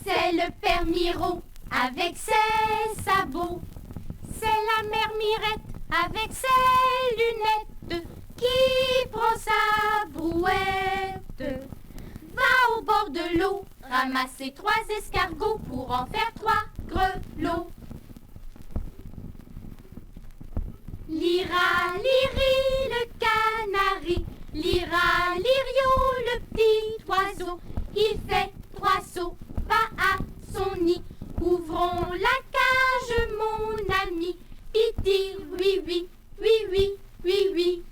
C'est le père Miro avec ses sabots. C'est la mère Mirette avec ses lunettes qui prend sa brouette. Va au bord de l'eau, ramasser 3 escargots pour en faire 3 grelots. Lira, liri, le canari, lira, lirio, le petit oiseau. Il fait 3 sauts, va à son nid. Ouvrons la cage, mon ami. Piti, oui, oui, oui, oui, oui, oui.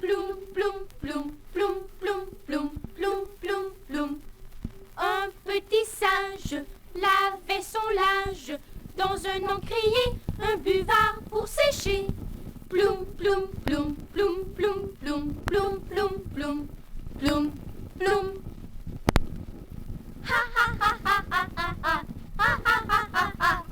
Ploum, ploum, ploum, ploum, ploum, ploum, ploum, ploum, ploum. Un petit singe lavait son linge dans un encrier, un buvard pour sécher. Ploum, ploum, ploum, ploum, ploum, ploum, ploum, ploum, ploum, ploum, ploum. Ha ha ha ha ha ha ha ha ha ha ha ha.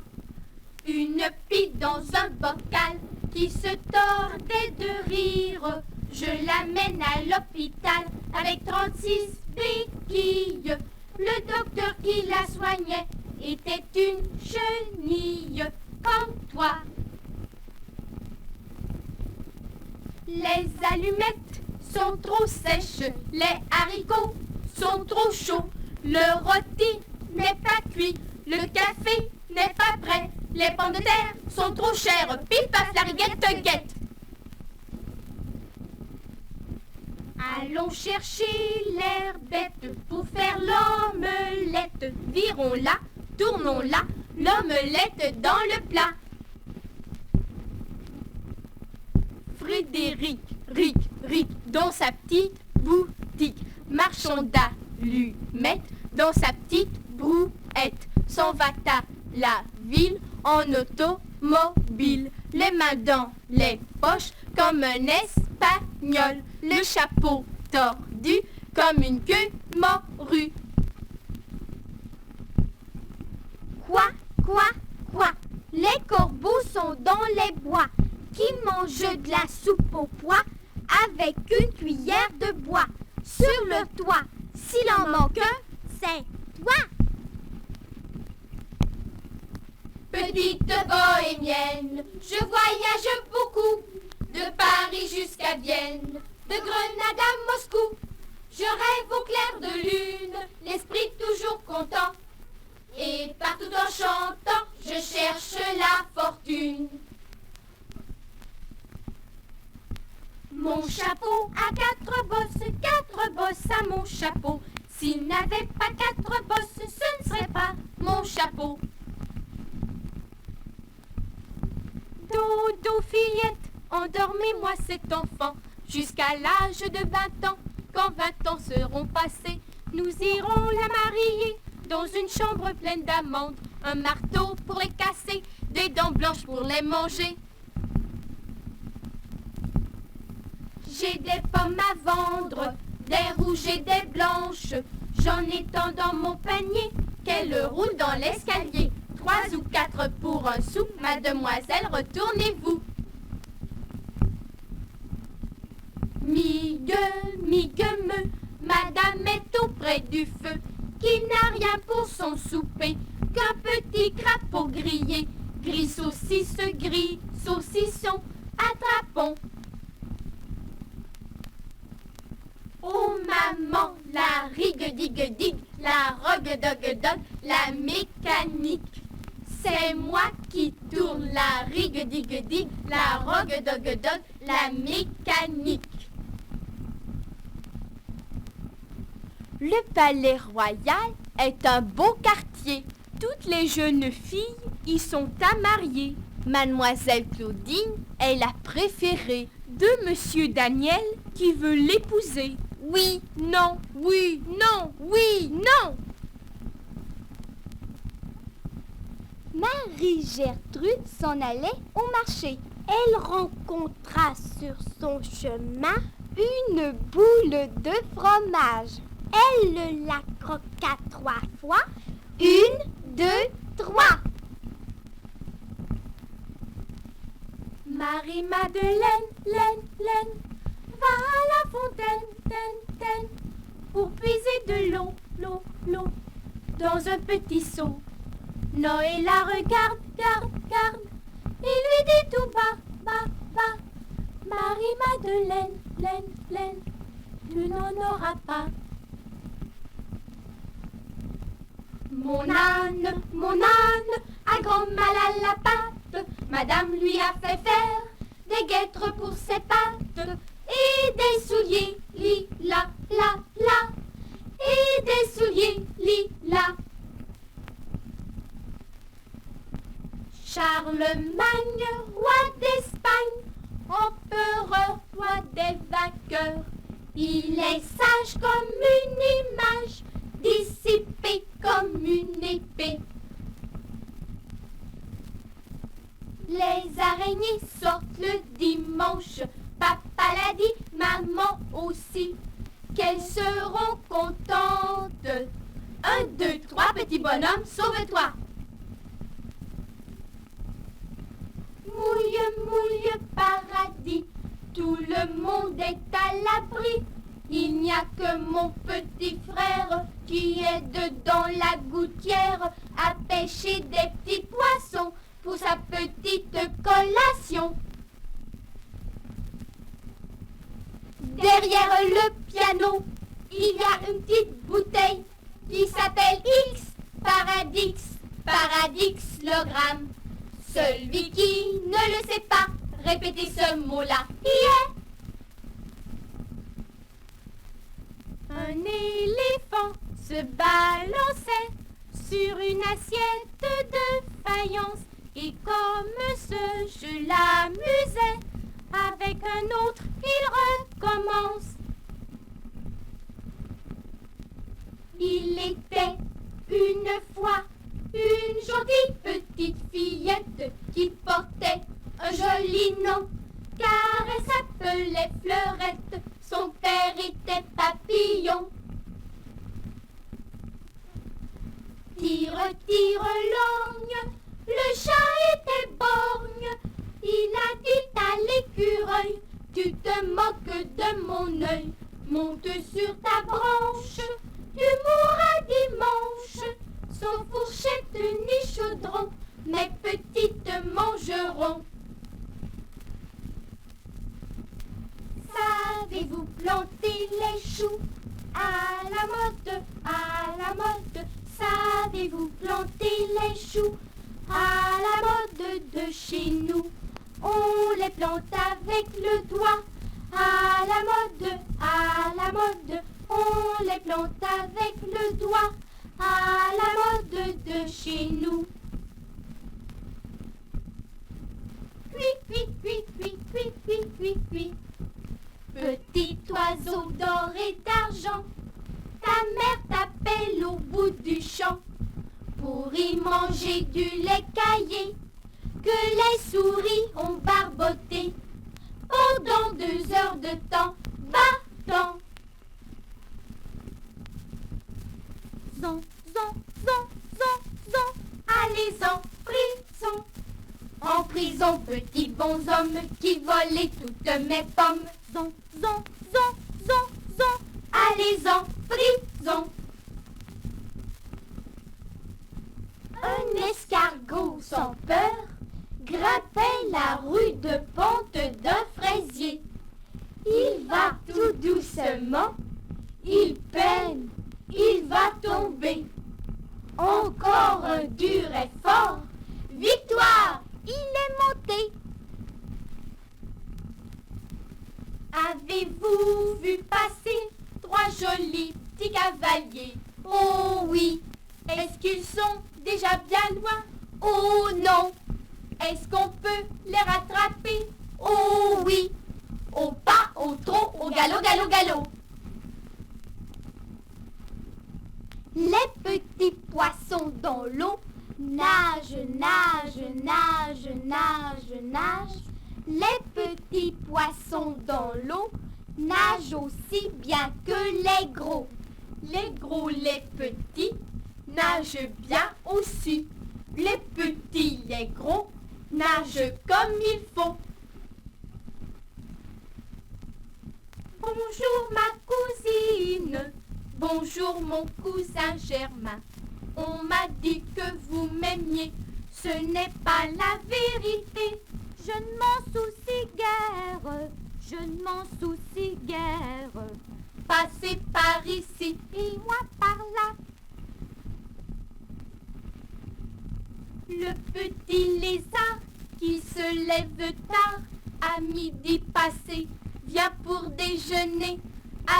Une pie dans un bocal qui se tordait de rire. Je l'amène à l'hôpital avec 36 béquilles. Le docteur qui la soignait était une chenille comme toi. Les allumettes sont trop sèches, les haricots sont trop chauds, le rôti n'est pas cuit, le café n'est pas prêt, les pommes de terre sont trop chères, pile paf la riguette te guette. Allons chercher l'herbette pour faire l'omelette. Virons-la, tournons-la, l'omelette dans le plat. Frédéric, Ric, dans sa petite boutique. Marchand d'allumettes dans sa petite brouette. S'en va à la ville en automobile. Les mains dans les poches comme un espagnol. Le chapeau tordu comme une queue morue. Quoi? Les corbeaux sont dans les bois qui mangent de la soupe au pois avec une cuillère de bois. Sur le toit, s'il en manque un, c'est toi. Petite bohémienne, je voyage beaucoup, de Paris jusqu'à Vienne, de Grenade à Moscou. Je rêve au clair de lune, l'esprit toujours content. Et partout en chantant, je cherche la fortune. Mon chapeau a 4 bosses à mon chapeau. S'il n'avait pas 4 bosses, ce ne serait pas mon chapeau. Dodo fillette, endormez-moi cet enfant jusqu'à l'âge de 20 ans. Quand 20 ans seront passés, nous irons la marier dans une chambre pleine d'amandes, un marteau pour les casser, des dents blanches pour les manger. J'ai des pommes à vendre, des rouges et des blanches. J'en ai tant dans mon panier qu'elles roulent dans l'escalier. 3 ou 4 pour un sou, mademoiselle, retournez-vous. Migue, me, madame est auprès du feu, qui n'a rien pour son souper qu'un petit crapaud grillé. Gris saucisse, gris saucisson, attrapons. Oh maman, la rigue-digue-digue, la rogue-dogue-dogue, la mécanique. C'est moi qui tourne la rigue-digue-digue, la rogue-dogue-dogue, la mécanique. Le palais royal est un beau quartier. Toutes les jeunes filles y sont à marier. Mademoiselle Claudine est la préférée de Monsieur Daniel qui veut l'épouser. Oui, non, oui, non, oui, non. Marie-Gertrude s'en allait au marché. Elle rencontra sur son chemin une boule de fromage. Elle la croqua 3 fois. 1, 2, 3. Marie-Madeleine, laine, va à la fontaine, pour puiser de l'eau, l'eau, dans un petit seau. Noé la regarde, garde, il lui dit tout bas, bas, Marie-Madeleine, laine, tu n'en auras pas. Mon âne, a grand mal à la patte, madame lui a fait faire des guêtres pour ses pattes, et des souliers lilas, et des souliers lilas. Charlemagne, roi d'Espagne, empereur, roi des vainqueurs, il est sage comme une image, dissipé comme une épée. Les araignées sortent le dimanche, papa l'a dit, maman aussi, qu'elles seront contentes. 1, 2, 3, petit bonhomme, sauve-toi. Mouille, paradis, tout le monde est à l'abri. Il n'y a que mon petit frère qui est dedans la gouttière à pêcher des petits poissons pour sa petite collation. Derrière le piano, il y a une petite bouteille qui s'appelle X, paradixlogramme. Celui qui ne le sait pas, répétez ce mot-là. Yeah. Un éléphant se balançait sur une assiette de faïence et comme ce jeu l'amusait, avec un autre il recommence. Il était une fois une gentille petite fillette qui portait un joli nom, car elle s'appelait Fleurette, son père était Papillon. Tire, logne, le chat était borgne, il a dit à l'écureuil, tu te moques de mon œil, monte sur ta branche, tu mourras dimanche. Sans fourchette ni chaudron, mes petites mangeront. Savez-vous planter les choux à la mode, savez-vous planter les choux à la mode de chez nous? On les plante avec le doigt à la mode, on les plante avec le doigt à la mode de chez nous. Cui. Petit oiseau d'or et d'argent, ta mère t'appelle au bout du champ pour y manger du lait caillé que les souris ont barboté pendant 2 heures de temps. Va-t'en. Zon, allez en prison, petit bonhomme qui volait toutes mes pommes. Zon, allez en prison. Un escargot sans peur grimpait la rude pente d'un fraisier. Il va tout doucement, il peine, il va tomber. Encore un dur effort. Victoire! Il est monté. Avez-vous vu passer 3 jolis petits cavaliers? Oh oui. Est-ce qu'ils sont déjà bien loin? Oh non. Est-ce qu'on peut les rattraper? Oh oui. Au pas, au trot, au galop. Les petits poissons dans l'eau nagent. Les petits poissons dans l'eau nagent aussi bien que les gros. Les gros, les petits nagent bien aussi. Les petits, les gros nagent comme il faut. Bonjour ma cousine, bonjour bonjour mon cousin Germain. On m'a dit que vous m'aimiez, ce n'est pas la vérité. Je ne m'en soucie guère, je ne m'en soucie guère. Passez par ici Et moi par là. Le petit lézard qui se lève tard à midi passé vient pour déjeuner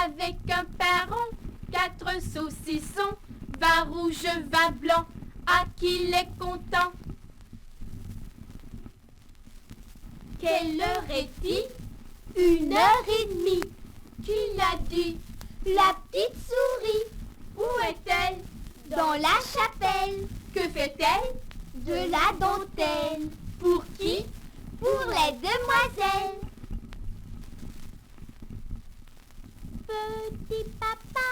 avec un pain rond, 4 saucissons, vin rouge, vin blanc, à qui il est content. Quelle heure est-il? 1h30. Qui l'a dit? La petite souris, Où est-elle? dans la chapelle, Que fait-elle? de la dentelle. Pour qui? Pour les demoiselles. Petit papa,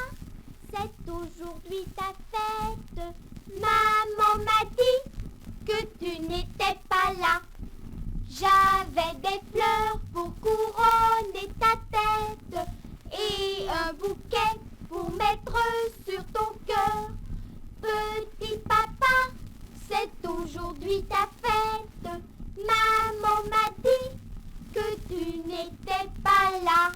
c'est aujourd'hui ta fête. Maman m'a dit que tu n'étais pas là. J'avais des fleurs pour couronner ta tête et un bouquet pour mettre sur ton cœur. Petit papa, c'est aujourd'hui ta fête. Maman m'a dit que tu n'étais pas là.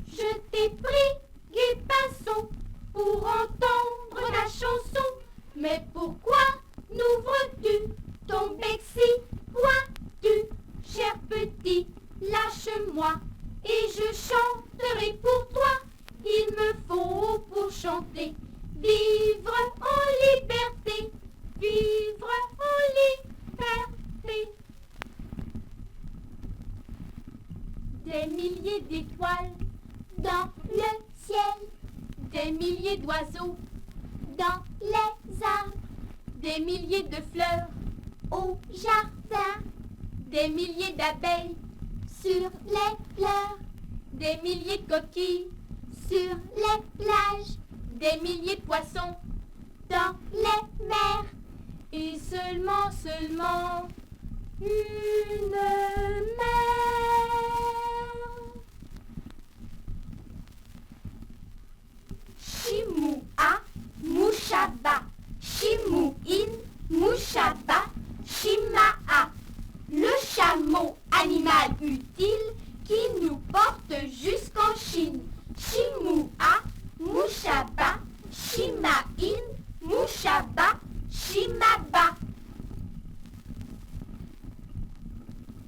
Je t'ai pris, Guy Pinson, pour entendre la chanson. Mais pourquoi n'ouvres-tu ton bec si pointu? Cher petit, lâche-moi et je chanterai pour toi. Il me faut pour chanter vivre en liberté, vivre en liberté. Des milliers d'étoiles Dans le ciel, des milliers d'oiseaux, dans les arbres, des milliers de fleurs, au jardin, des milliers d'abeilles, sur les fleurs, des milliers de coquilles, sur les plages, des milliers de poissons, dans les mers. et seulement une mer. Shimoua, Mouchaba, Shimouin, Mouchaba, Shimaa. Le chameau, animal utile qui nous porte jusqu'en Chine. Shimoua, Mouchaba, Shimain, Mouchaba, Shimaba.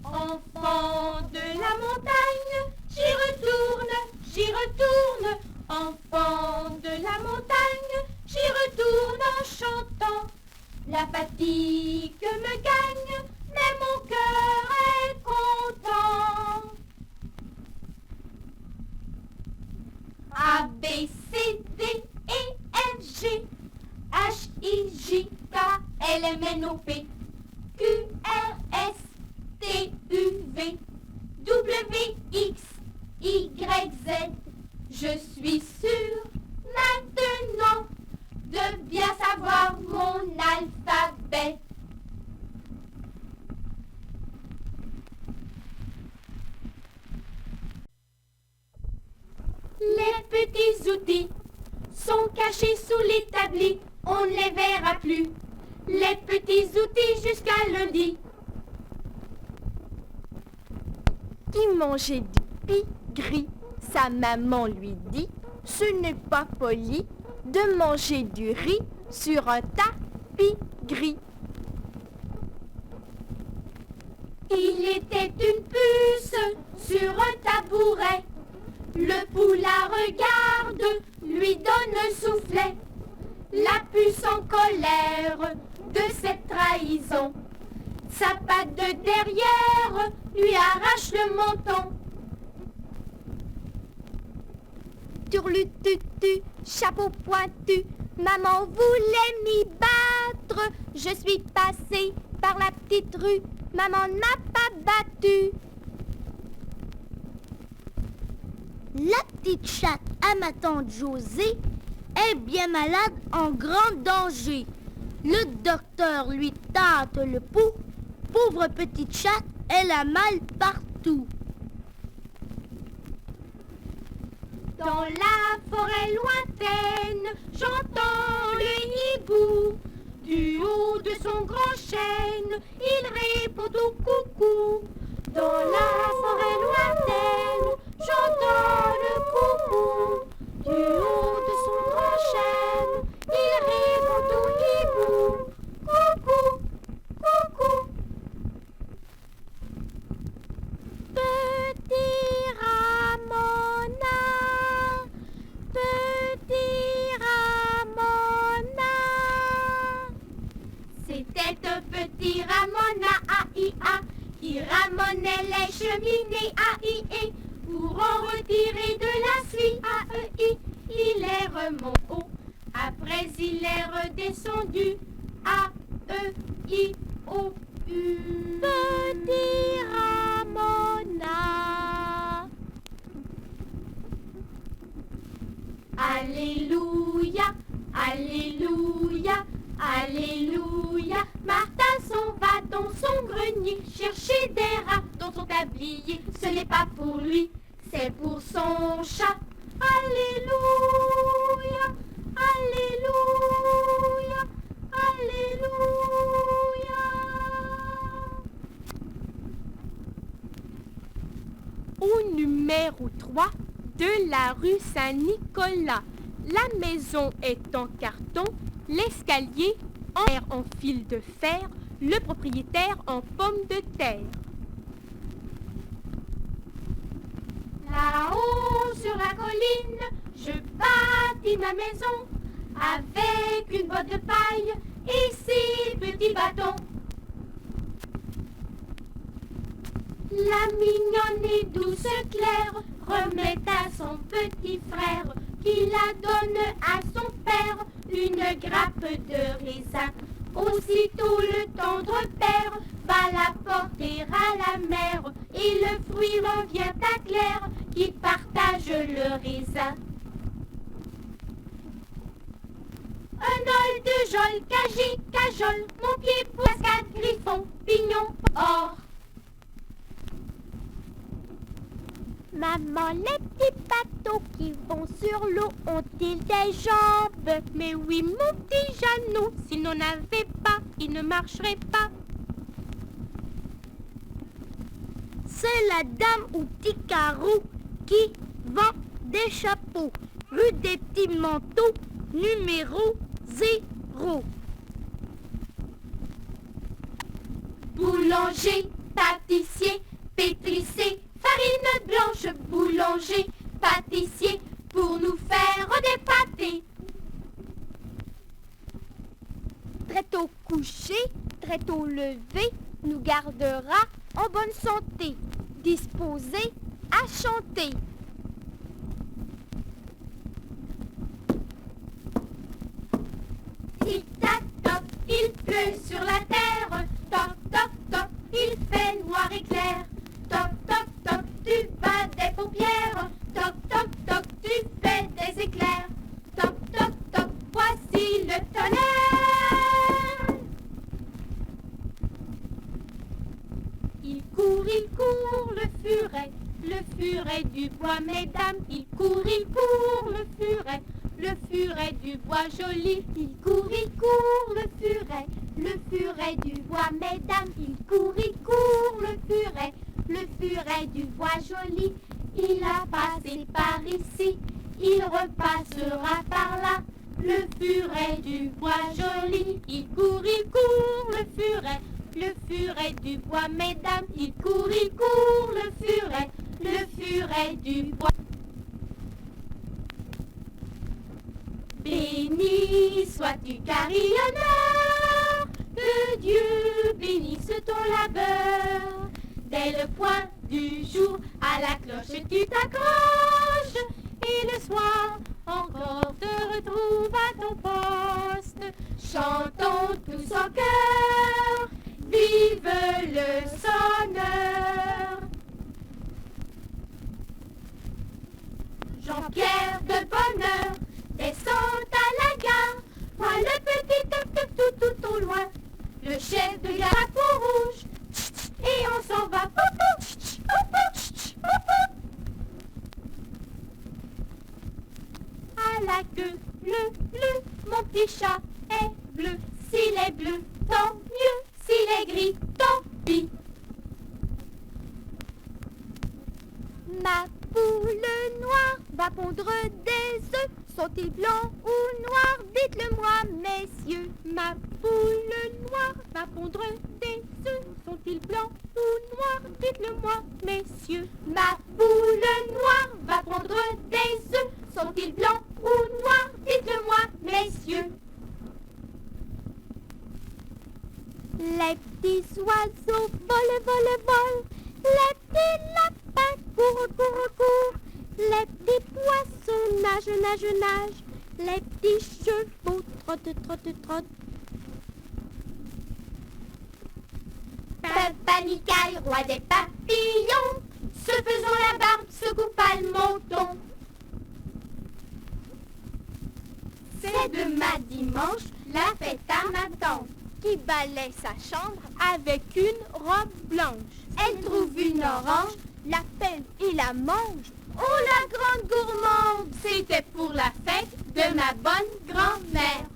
Enfant de la montagne, j'y retourne, enfant de la montagne, j'y retourne en chantant. La fatigue me gagne, mais mon cœur est content. A, B, C, D, E, F, G, H, I, J, K, L, M, N, O, P, Q, R, S, T, U, V, W, X, Y, Z. Je suis sûre maintenant de bien savoir mon alphabet. Les petits outils sont cachés sous l'établi, on ne les verra plus. Les petits outils jusqu'à lundi. Qui mangeait du pis gris, sa maman lui dit, ce n'est pas poli de manger du riz sur un tapis gris. Il était une puce sur un tabouret. Le pou la regarde, lui donne un soufflet. La puce en colère de cette trahison, sa patte de derrière lui arrache le menton. Turlututu, chapeau pointu, maman voulait m'y battre. Je suis passée par la petite rue, maman ne m'a pas battue. La petite chatte à ma tante Josée est bien malade, en grand danger. Le docteur lui tâte le pouls. Pauvre petite chatte, elle a mal partout. Dans la forêt lointaine, j'entends le hibou. Du haut de son grand chêne, il répond au coucou. Dans la forêt lointaine, j'entends le coucou. Du haut de son grand chêne, il répond au hibou. Coucou, coucou. Petit Ramona, petit Ramona. C'était un petit Ramona A-I-A qui ramonait les cheminées A-I-E pour en retirer de la suie A-E-I. Il est remonté haut, après il est redescendu A-E-I-O-U. Petit Ramona. Alléluia, Alléluia, Alléluia. Martin s'en va dans son grenier chercher des rats dans son tablier. Ce n'est pas pour lui, c'est pour son chat. Alléluia, Alléluia, Alléluia. Au numéro 3 de la rue Saint-Nicolas. La maison est en carton, l'escalier en fil de fer, le propriétaire en pomme de terre. Là-haut sur la colline, je bâtis ma maison avec une botte de paille et 6 petits bâtons. La mignonne et douce Claire remet à son petit frère qui la donne à son père une grappe de raisin. Aussitôt le tendre père va la porter à la mère et le fruit revient à Claire qui partage le raisin. Un ol de jol, cagit, cajole, mon pied pour cascade, griffon, pignon, or. Maman, les petits bateaux qui vont sur l'eau ont-ils des jambes? Mais oui, mon petit Jeannot, s'il n'en avait pas, il ne marcherait pas. C'est la dame au petit carreau qui vend des chapeaux. Rue des petits manteaux, numéro 0. Boulanger, pâtissier, pétrissé, farine blanche, boulanger, pâtissier, pour nous faire des pâtés. Très tôt couché, très tôt levé, nous gardera en bonne santé, disposé à chanter. Tic-tac, toc, il pleut sur la terre. Toc, toc, toc, il fait noir et clair. Toc, toc, toc, tu bats des paupières. Toc, toc, toc, tu fais des éclairs. Toc, toc, toc, voici le tonnerre. Il court, le furet du bois, mesdames. Il court, le furet du bois joli. Il court, le furet du bois, mesdames. Il court, le furet du bois joli. Il a passé par ici, il repassera par là. Le furet du bois joli. Il court, le furet du bois, mesdames. Il court, le furet du bois. Béni sois-tu carillonneur, que Dieu bénisse ton labeur. Dès le point du jour à la cloche tu t'accroches, et le soir encore te retrouves à ton poste. Chantons tous en chœur, vive le sonneur. Jean-Pierre de bonheur descend à la gare, voit le petit toc-toc tout au loin, le chef de gare à peau rouge, et on s'en va. sa queue. Bleu, mon petit chat est bleu. S'il est bleu, tant mieux. S'il est gris, tant pis. Ma poule noire va pondre des œufs. Sont-ils blancs ou noirs? Dites-le-moi, messieurs. Ma poule noire va pondre des œufs. Sont-ils blancs ou noirs? Dites-le-moi, messieurs. Ma poule noire va pondre des œufs. Sont-ils blancs ou noirs? Dites-le-moi, messieurs. Les petits oiseaux volent, volent, volent. Les petits lapins courent, courent, courent. Les petits poissons nagent, nagent, nagent. Les petits chevaux trottent, trottent, trottent. Panicaille, roi des papillons, se faisant la barbe, se coupa le menton. C'est demain dimanche, la fête à ma tante, qui balaie sa chambre avec une robe blanche. elle trouve une orange, La pèle et la mange. oh la grande gourmande, c'était pour la fête de ma bonne grand-mère.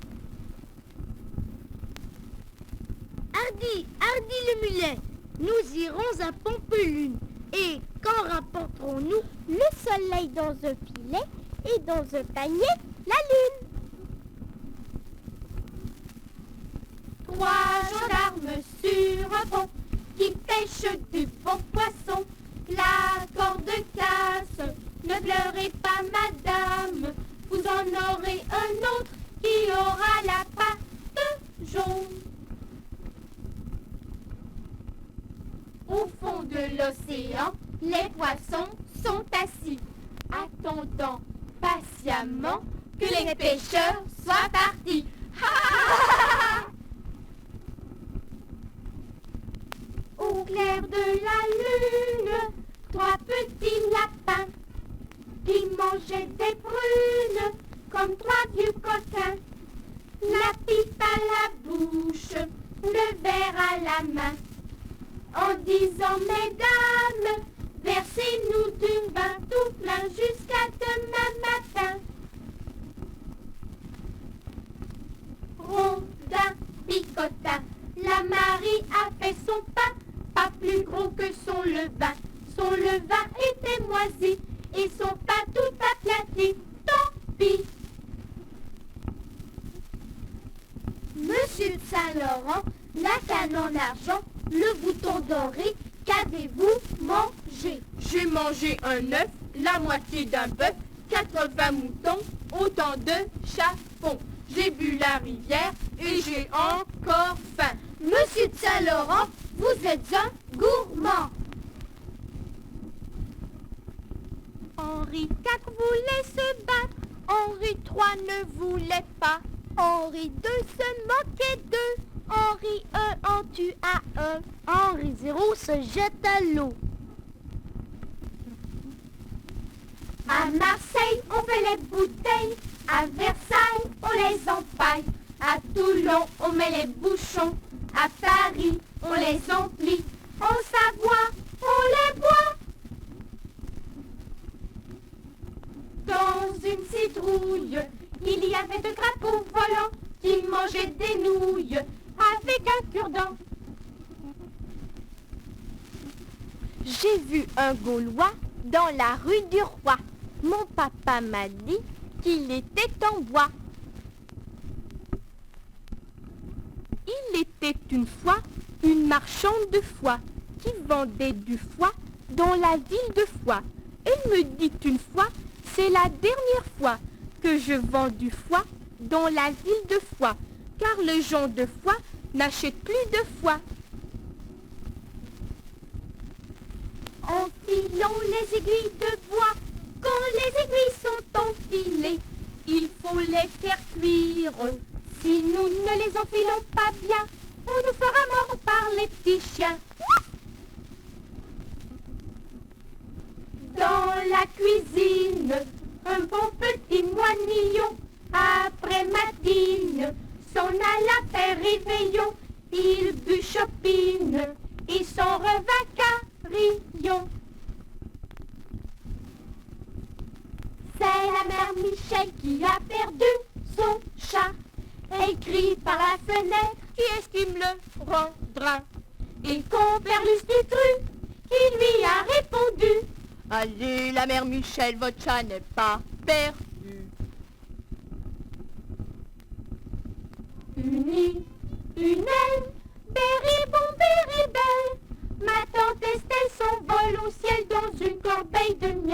Hardi, Hardi le mulet, nous irons à Pampelune. Et qu'en rapporterons-nous? Le soleil dans un filet et dans un panier, la lune. 3 gendarmes sur un pont qui pêchent du bon poisson. La corde casse, ne pleurez pas madame, vous en aurez un autre qui aura la patte jaune. Au fond de l'océan, les poissons sont assis, attendant patiemment que les pêcheurs soient partis. Au clair de la lune, 3 petits lapins qui mangeaient des prunes comme 3 vieux coquins. La pipe à la bouche, le verre à la main, en disant mesdames, versez-nous du vin tout plein jusqu'à demain matin. Rondin, picotin, la Marie a fait son pain, pas plus gros que son levain. Son levain était moisi et son pain tout aplati. Tant pis. Monsieur de Saint-Laurent, la canne en argent, le bouton doré, qu'avez-vous mangé? J'ai mangé un œuf, la moitié d'un bœuf, 80 moutons, autant de chapons. J'ai bu la rivière et j'ai encore faim. Monsieur de Saint-Laurent, vous êtes un gourmand. Henri IV voulait se battre, Henri III ne voulait pas. Henri II se moquait d'eux. Henri I en tua un. Henri zéro se jette à l'eau. À Marseille, on fait les bouteilles. À Versailles, on les empaille. À Toulon, on met les bouchons. À Paris, on les emplit. En Savoie, on les boit. Dans une citrouille, il y avait 2 crapauds volants qui mangeaient des nouilles avec un cure-dent. J'ai vu un Gaulois dans la rue du Roi. Mon papa m'a dit qu'il était en bois. Il était une fois une marchande de foie qui vendait du foie dans la ville de Foix. Elle me dit une fois, c'est la dernière fois que je vends du foie dans la ville de Foix, car les gens de Foix n'achètent plus de foie. Enfilons les aiguilles de bois. Quand les aiguilles sont enfilées, il faut les faire cuire. Si nous ne les enfilons pas bien, on nous fera mort par les petits chiens. Dans la cuisine, un bon petit moinillon, après matine, s'en alla faire réveillon. Il but chopine et s'en revint carillon. C'est la mère Michel qui a perdu son chat. Elle crie par la fenêtre, Qui est-ce qui me le rendra? et compère Lustucru qui lui a répondu. Allez, la mère Michel, votre chat n'est pas perdu. Une île, une aile, berry bon, berry belle. Ma tante Estelle s'envole au ciel dans une corbeille de